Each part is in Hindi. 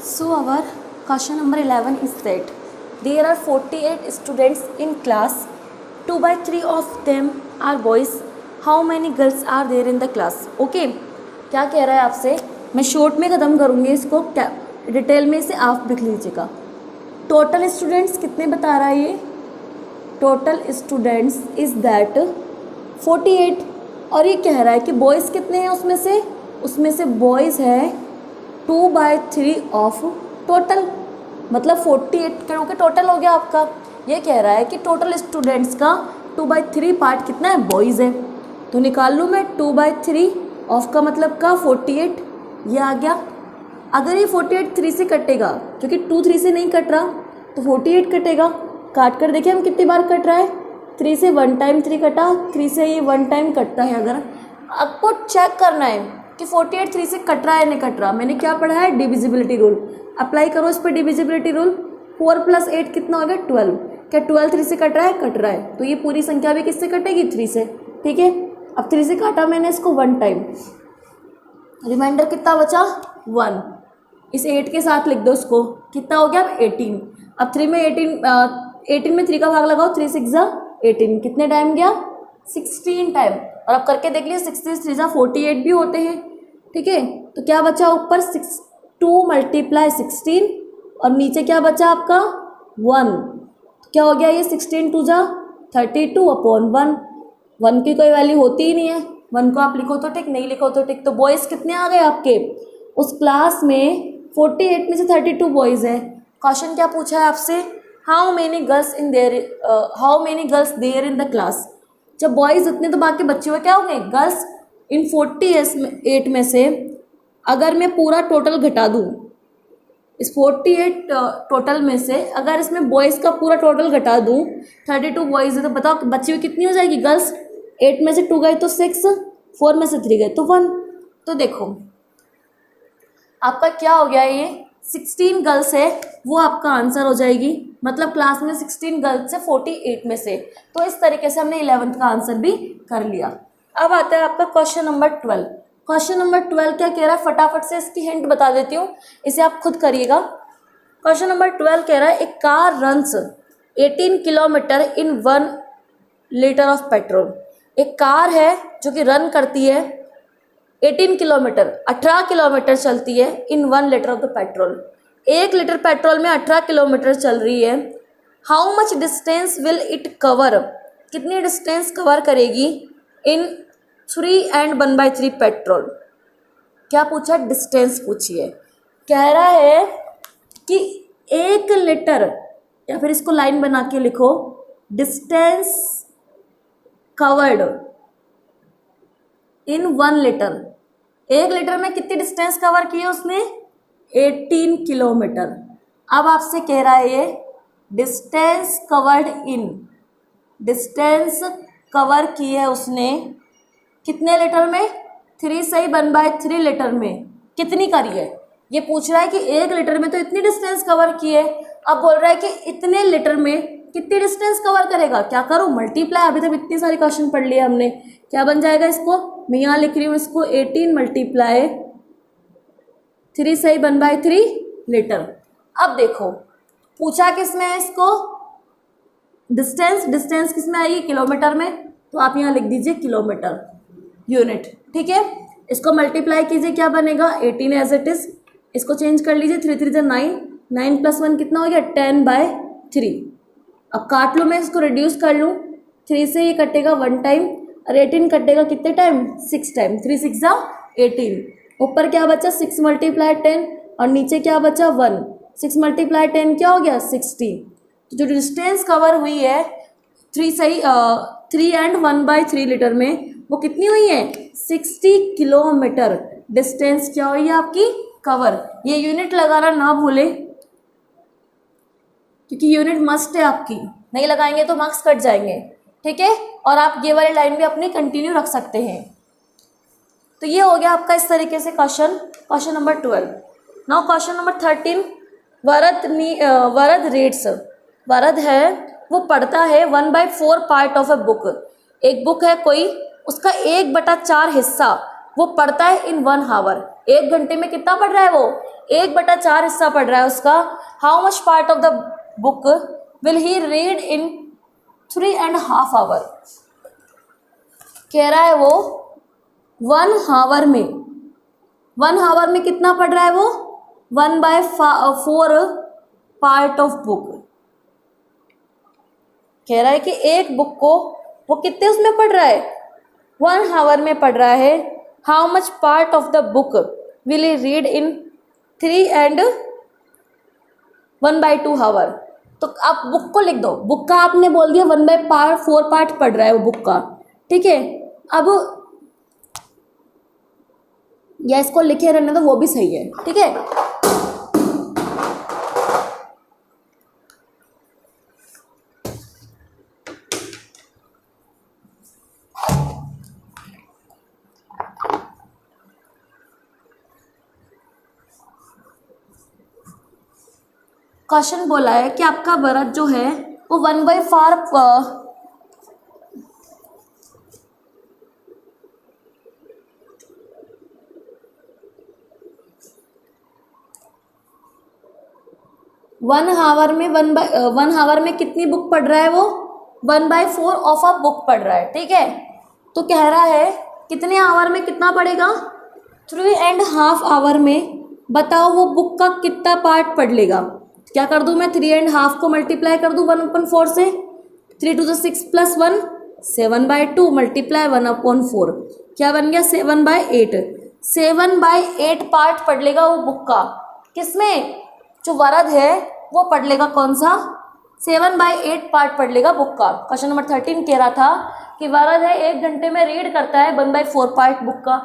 So our question number 11 is that there are 48 students in class. 2 by 3 of them are boys. How many girls are there in the class? Okay, क्या कह रहा है आपसे? मैं शॉर्ट में ख़त्म करूँगी इसको, क्या डिटेल में इसे आप लिख लीजिएगा। टोटल स्टूडेंट्स कितने बता रहा है ये? टोटल स्टूडेंट्स इज़ दैट 48 और ये कह रहा है कि बॉयज़ कितने हैं उसमें से बॉयज़ है 2 by 3 ऑफ टोटल, मतलब 48 के टोटल हो गया आपका। ये कह रहा है कि टोटल स्टूडेंट्स का 2 by 3 पार्ट कितना है? बॉयज़ है। तो निकाल लूँ मैं 2 by 3 ऑफ का मतलब का 48, ये आ गया। अगर ये 48 3 से कटेगा, क्योंकि 2 3 से नहीं कट रहा तो 48 कटेगा। काट कर देखिए हम कितनी बार कट रहा है। 3 से 1 टाइम 3 कटा, 3 से ये 1 टाइम कटता है। अगर आपको चेक करना है कि 48 3 से कट रहा है नहीं कट रहा, मैंने क्या पढ़ा है? Divisibility rule. अप्लाई करो इस पर डिविजिबिलिटी रूल। 4 + 8 कितना हो गया? 12। क्या 12 3 से कट रहा है? कट रहा है। तो ये पूरी संख्या भी किससे कटेगी? 3 से। ठीक है, अब 3 से काटा मैंने इसको 1 टाइम, रिमाइंडर कितना बचा? 1। इस 8 के साथ लिख दो इसको, कितना हो गया? अब 18। अब 3 में 18 में 3 का भाग लगाओ, 3 6 = 18। कितने टाइम गया? 16 टाइम। और अब करके देख लीजिए 6 3 = 48 भी होते हैं। ठीक है, तो क्या बचा ऊपर? 2 × 16 और नीचे क्या बचा आपका? 1। क्या हो गया ये? 16 2 = 32/1। 1 की कोई वैल्यू होती ही नहीं है। 1 को आप लिखो तो ठीक, नहीं लिखो तो ठीक। तो बॉयज़ कितने आ गए आपके? उस क्लास में 48 में से 32 बॉयज़ है। क्वेश्चन क्या पूछा है आपसे? How many girls there in the class. जब बॉयज़ उतने तो बाकी बच्चे हुए क्या होंगे? गर्ल्स। इन 48 में से अगर मैं पूरा टोटल घटा दूँ, इस 48 टोटल में से अगर इसमें बॉयज़ का पूरा टोटल घटा दूँ, 32 बॉयज़ है, तो बताओ बच्चे हुए कितनी हो जाएगी? गर्ल्स। 8 में से 2 गए तो 6, 4 में से 3 गए तो 1। तो देखो आपका क्या हो गया? ये 16 गर्ल्स है, वो आपका आंसर हो जाएगी। मतलब क्लास में 16 गर्ल्स है 48 में से। तो इस तरीके से हमने 11th का आंसर भी कर लिया। अब आता है आपका क्वेश्चन नंबर 12। क्वेश्चन नंबर 12 क्या कह रहा है? फटाफट से इसकी हिंट बता देती हूँ, इसे आप खुद करिएगा। क्वेश्चन नंबर 12 कह रहा है एक car runs 18 kilometre in 1 litre of petrol. एक कार है जो कि रन करती है 18 किलोमीटर, 18 किलोमीटर चलती है इन 1 litre of the petrol. 1 litre petrol में 18 किलोमीटर चल रही है। How much distance will it cover. कितनी डिस्टेंस कवर करेगी इन 3 and 1/3 पेट्रोल। क्या पूछा? डिस्टेंस पूछी है। कह रहा है कि 1 लीटर, या फिर इसको लाइन बना के लिखो, distance covered in 1 litre. 1 litre में कितनी डिस्टेंस कवर की है उसने? 18 किलोमीटर। अब आपसे कह रहा है ये डिस्टेंस कवर की है उसने कितने लीटर में? 3 सही 1/3 लीटर में कितनी करी है? ये पूछ रहा है कि 1 लीटर में तो इतनी डिस्टेंस कवर की है। अब बोल रहा है कि इतने लीटर में कितनी डिस्टेंस कवर करेगा। क्या करूँ? मल्टीप्लाई। अभी तक इतनी सारी क्वेश्चन पढ़ लिया हमने। क्या बन जाएगा इसको? मैं यहाँ लिख रही हूँ इसको 18 × 3 सही 1/3 लीटर। अब देखो पूछा किस में है इसको? डिस्टेंस किस में आएगी? किलोमीटर में। तो आप यहाँ लिख दीजिए किलोमीटर यूनिट। ठीक है, इसको मल्टीप्लाई कीजिए, क्या बनेगा? 18 एज इट इज। इसको चेंज कर लीजिए, 3 3 = 9, 9 + 1 कितना हो गया? 10/3। अब काट लूँ मैं इसको, रिड्यूस कर लूँ। 3 से ये कटेगा 1 टाइम और 18 कटेगा कितने टाइम? 6 टाइम। 3 6 = 18। ऊपर क्या बचा? 6 × 10 और नीचे क्या बचा? 1। 6 × 10 क्या हो गया? 60। तो जो डिस्टेंस कवर हुई है 3 and 1/3 लीटर में, वो कितनी हुई है? 60 किलोमीटर डिस्टेंस क्या हुई है आपकी? कवर। ये यूनिट लगाना ना भूले, क्योंकि यूनिट मस्ट है आपकी, नहीं लगाएंगे तो मार्क्स कट जाएंगे। ठीक है, और आप ये वाली लाइन भी अपनी कंटिन्यू रख सकते हैं। तो ये हो गया आपका इस तरीके से question number 12। Now question number 13। वरद रीड्स। वरद है वो पढ़ता है 1/4 पार्ट ऑफ ए बुक। एक बुक है कोई, उसका 1/4 हिस्सा वो पढ़ता है इन 1 आवर। 1 घंटे में कितना पढ़ रहा है वो? 1/4 हिस्सा पढ़ रहा है उसका, how much part of the book will he read in 3.5 hour. कह रहा है वो 1 आवर में, 1 आवर में कितना पढ़ रहा है वो, 1/4 पार्ट ऑफ बुक। कह रहा है कि एक बुक को वो कितने उसमें पढ़ रहा है, 1 आवर में पढ़ रहा है। How much part of the book will he read in 3 and 1/2 hour. तो आप बुक को लिख दो, बुक का आपने बोल दिया 1/4 पार्ट पढ़ रहा है वो बुक का, ठीक है। अब या इसको लिखे रहने दो, वो भी सही है, ठीक है। क्वेश्चन बोला है कि आपका भरत जो है वो 1/4 1 आवर में 1 आवर में कितनी बुक पढ़ रहा है वो, 1/4 ऑफ अ बुक पढ़ रहा है, ठीक है। तो कह रहा है कितने आवर में कितना पढ़ेगा, 3.5 आवर में। बताओ वो बुक का कितना पार्ट पढ़ लेगा। क्या कर दूँ मैं, 3.5 को मल्टीप्लाई कर दूँ 1/4 से, 3 to the 6 + 1 7/2 मल्टीप्लाई 1/4 क्या बन गया 7/8। 7/8 पार्ट पढ़ लेगा वो बुक का, किसमें, जो वरद है वो पढ़ लेगा कौन सा, 7/8 पार्ट पढ़ लेगा बुक का। क्वेश्चन नंबर 13 कह रहा था कि वरद है 1 घंटे में रीड करता है 1/4 पार्ट बुक का,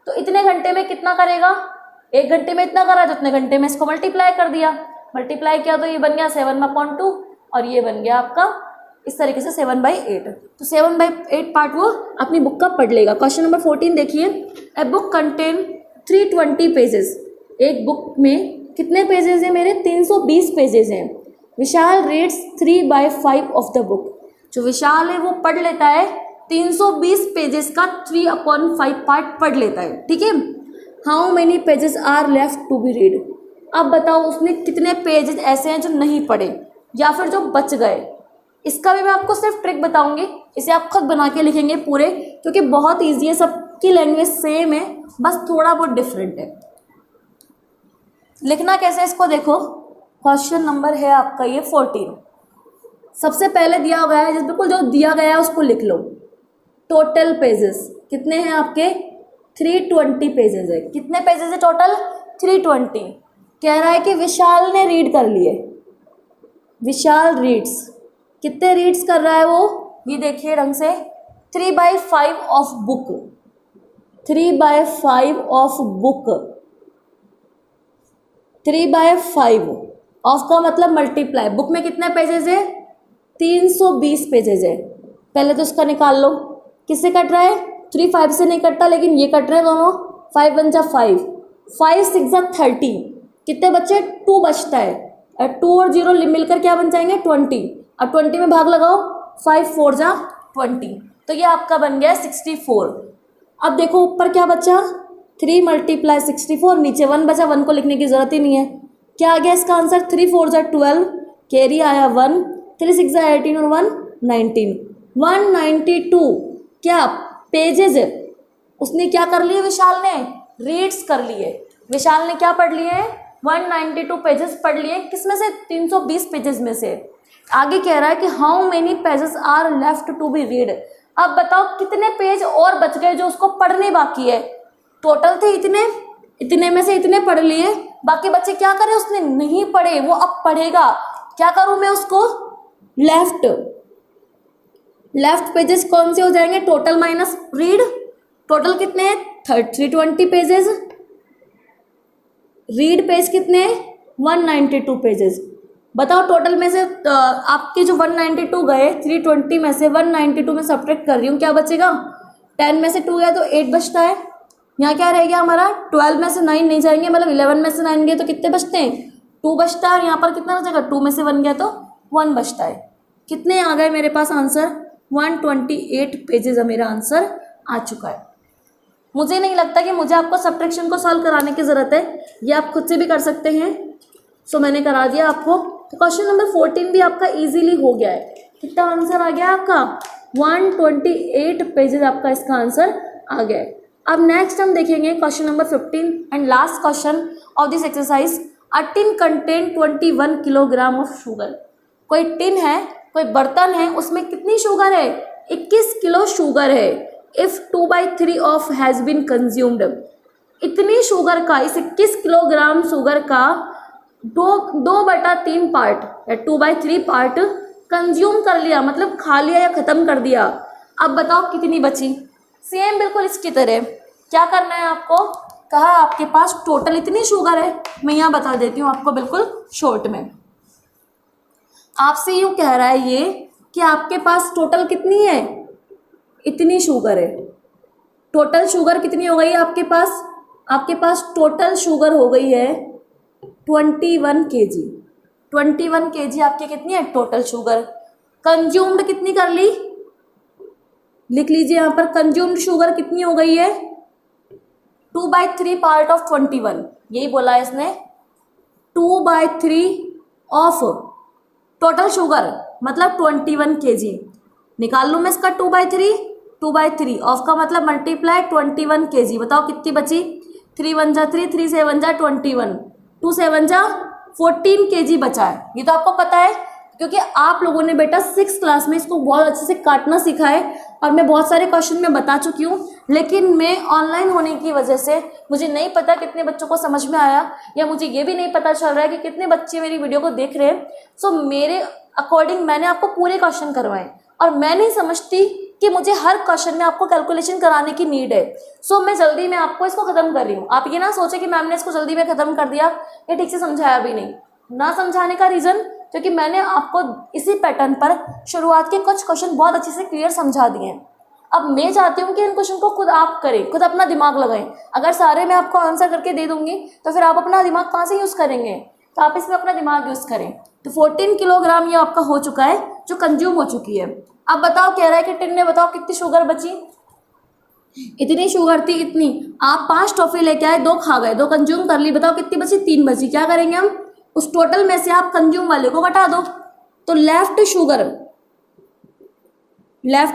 तो इतने घंटे में कितना करेगा, 1 घंटे में इतना करा तो इतने घंटे में इसको मल्टीप्लाई कर दिया, मल्टीप्लाई किया तो ये बन गया 7/2 और ये बन गया आपका इस तरीके से 7/8। तो 7/8 पार्ट वो अपनी बुक का पढ़ लेगा। क्वेश्चन नंबर 14 देखिए, ए बुक कंटेन 320 पेजेस। एक बुक में कितने पेजेस हैं मेरे, 320 पेजेस हैं। विशाल रीड्स 3/5 ऑफ द बुक। जो विशाल है वो पढ़ लेता है 320 पेजेस का 3/5 पार्ट पढ़ लेता है, ठीक है। How many pages are left to be read. अब बताओ उसने कितने पेजेस ऐसे हैं जो नहीं पढ़े या फिर जो बच गए। इसका भी मैं आपको सिर्फ ट्रिक बताऊंगी, इसे आप खुद बना के लिखेंगे पूरे, क्योंकि बहुत ईजी है, सबकी लैंग्वेज सेम है, बस थोड़ा बहुत डिफरेंट है। लिखना कैसे इसको देखो, क्वेश्चन नंबर है आपका ये 14। सबसे पहले दिया गया है, बिल्कुल जो दिया गया है उसको लिख लो। टोटल पेजेस कितने हैं आपके, 320 पेजेस है। कितने पेजेस है टोटल, 320। कह रहा है कि विशाल ने रीड कर लिए, विशाल रीड्स, कितने रीड्स कर रहा है वो, ये देखिए ढंग से, 3/5 of book, 3/5 of book, 3/5 of का मतलब मल्टीप्लाई, बुक में कितने पेजेस है, 320 पेजेस है। पहले तो उसका निकाल लो, किससे कट रहा है, 3 5 से नहीं कटता, लेकिन ये कट रहे हैं दोनों, 5 1 जा 5, 5 6 जा 30, कितने बच्चे, 2 बचता है, 2 और 0 मिलकर क्या बन जाएंगे 20, अब 20 में भाग लगाओ, 5 4 जा 20, तो ये आपका बन गया 64। अब देखो ऊपर क्या बचा, 3 × 64, नीचे 1 बचा, 1 को लिखने की जरूरत ही नहीं है। क्या आ गया इसका आंसर, 3 4 जा 12, कैरी आया 1, 3 6 जा 18 और 1 19, 192 क्या पेजेस उसने क्या कर लिए, विशाल ने रीड्स कर लिए। विशाल ने क्या पढ़ लिए, 192 पेजेस पढ़ लिए, किसमें से, 320 पेजेस में से। आगे कह रहा है कि how many pages are left to be read. अब बताओ कितने पेज और बच गए जो उसको पढ़ने बाकी है। टोटल थे इतने, इतने में से इतने पढ़ लिए, बाकी बच्चे क्या करें, उसने नहीं पढ़े, वो अब पढ़ेगा। क्या करूं मैं उसको, लेफ्ट पेजेस कौन से हो जाएंगे, टोटल माइनस रीड। टोटल कितने हैं, 320 पेजेस, रीड पेज कितने हैं, 192 पेजेस। बताओ टोटल में से आपके जो 192 गए, 320 में से 192 में सब्ट्रैक्ट कर रही हूँ, क्या बचेगा, 10 में से 2 गया तो 8 बचता है। यहाँ क्या रह गया हमारा, 12 में से 9 नहीं जाएंगे, मतलब 11 में से 9 गए तो कितने बचते हैं, 2 बचता है। यहाँ पर कितना बचेगा, 2 में से 1 गया तो 1 बचता है। कितने आ गए मेरे पास आंसर, 128 पेजेस मेरा आंसर आ चुका है। मुझे नहीं लगता कि मुझे आपको सब्ट्रैक्शन को सॉल्व कराने की ज़रूरत है, ये आप खुद से भी कर सकते हैं। सो मैंने करा दिया आपको। तो क्वेश्चन नंबर 14 भी आपका इजीली हो गया है। कितना आंसर आ गया आपका? 128 पेजेस आपका इसका आंसर आ गया है। अब नेक्स्ट हम देखेंगे question number 15 and last question of this exercise. A tin contain 21 kilogram of sugar. कोई टिन है, कोई बर्तन है, उसमें कितनी शुगर है? 21 किलो शुगर है। If 2/3 of has been consumed, इतनी शुगर का, इस 21 किलोग्राम शुगर का 2/3 पार्ट या 2/3 पार्ट कंज्यूम कर लिया, मतलब खा लिया या ख़त्म कर दिया। अब बताओ कितनी बची? सेम बिल्कुल इसकी तरह क्या करना है आपको? कहा आपके पास टोटल इतनी शुगर है। मैं यहाँ बता देती हूँ आपको बिल्कुल शॉर्ट में। आपसे यूँ कह रहा है ये कि आपके पास टोटल कितनी है? इतनी शुगर है। टोटल शुगर कितनी हो गई है आपके पास? आपके पास टोटल शुगर हो गई है 21 kg। 21 kg आपकी कितनी है टोटल शुगर? कंज्यूम्ड कितनी कर ली? लिख लीजिए यहाँ पर, कंज्यूम्ड शुगर कितनी हो गई है? 2/3 पार्ट ऑफ 21, यही बोला है इसने। 2/3 ऑफ टोटल शुगर मतलब 21 kg। निकाल लूँ मैं इसका 2/3। 2/3 ऑफ का मतलब मल्टीप्लाई 21 kg। बताओ कितनी बची? 3 1 जा 3, 3 7 जा 21, 2 7 जा 14 kg बचा है। ये तो आपको पता है क्योंकि आप लोगों ने बेटा 6th क्लास में इसको बहुत अच्छे से काटना सीखा है और मैं बहुत सारे क्वेश्चन में बता चुकी हूँ। लेकिन मैं ऑनलाइन होने की वजह से मुझे नहीं पता कितने बच्चों को समझ में आया, या मुझे ये भी नहीं पता चल रहा है कि कितने बच्चे मेरी वीडियो को देख रहे हैं। सो मेरे अकॉर्डिंग मैंने आपको पूरे क्वेश्चन करवाए और मैं नहीं समझती कि मुझे हर क्वेश्चन में आपको कैलकुलेशन कराने की नीड है। सो मैं जल्दी में आपको इसको ख़त्म कर रही हूँ। आप ये ना सोचे कि मैम ने इसको जल्दी में ख़त्म कर दिया या ठीक से समझाया भी नहीं। ना समझाने का रीज़न क्योंकि मैंने आपको इसी पैटर्न पर शुरुआत के कुछ क्वेश्चन बहुत अच्छे से क्लियर समझा दिए हैं। अब मैं चाहती हूँ कि इन क्वेश्चन को खुद आप करें, खुद अपना दिमाग लगाएं। अगर सारे मैं आपको आंसर करके दे दूंगी तो फिर आप अपना दिमाग कहाँ से यूज़ करेंगे? तो आप इसमें अपना दिमाग यूज़ करें। तो 14 किलोग्राम ये आपका हो चुका है जो कंज्यूम हो चुकी है। अब बताओ, कह रहा है कि टिन में बताओ कितनी शुगर बची? इतनी शुगर थी, इतनी। आप 5 टॉफी लेके आए, 2 खा गए, 2 कंज्यूम कर ली। बताओ कितनी बची? 3 बची। क्या करेंगे हम? उस टोटल में से आप कंज्यूम वाले को घटा दो। तो लेफ्ट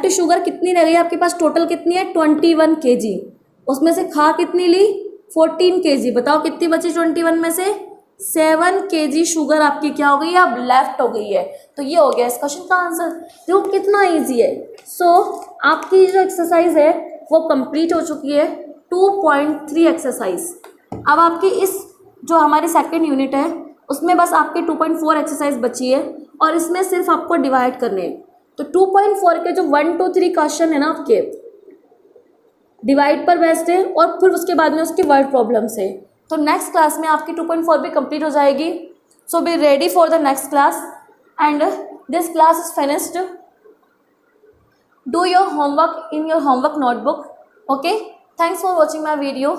शुगर कितनी रह गई आपके पास? टोटल कितनी है? 21 kg। उसमें से खा कितनी ली? 14 kg। बताओ कितनी बची 21 में से? 7 kg शुगर आपकी क्या हो गई है? अब लेफ्ट हो गई है। तो ये हो गया इस क्वेश्चन का आंसर। देखो कितना ईजी है। सो आपकी जो एक्सरसाइज है वो कंप्लीट हो चुकी है, 2.3 एक्सरसाइज। अब आपकी इस जो हमारी सेकेंड यूनिट है उसमें बस आपके 2.4 एक्सरसाइज बची है और इसमें सिर्फ आपको डिवाइड करने हैं। तो 2.4 के जो 1 2 3 क्वेश्चन है ना आपके डिवाइड पर बेस्ड है और फिर उसके बाद में उसकी वर्ड प्रॉब्लम से। तो नेक्स्ट क्लास में आपकी 2.4 भी कंप्लीट हो जाएगी। So be ready for the next class and this class is finished. Do your homework in your homework notebook. Okay, thanks for watching my video.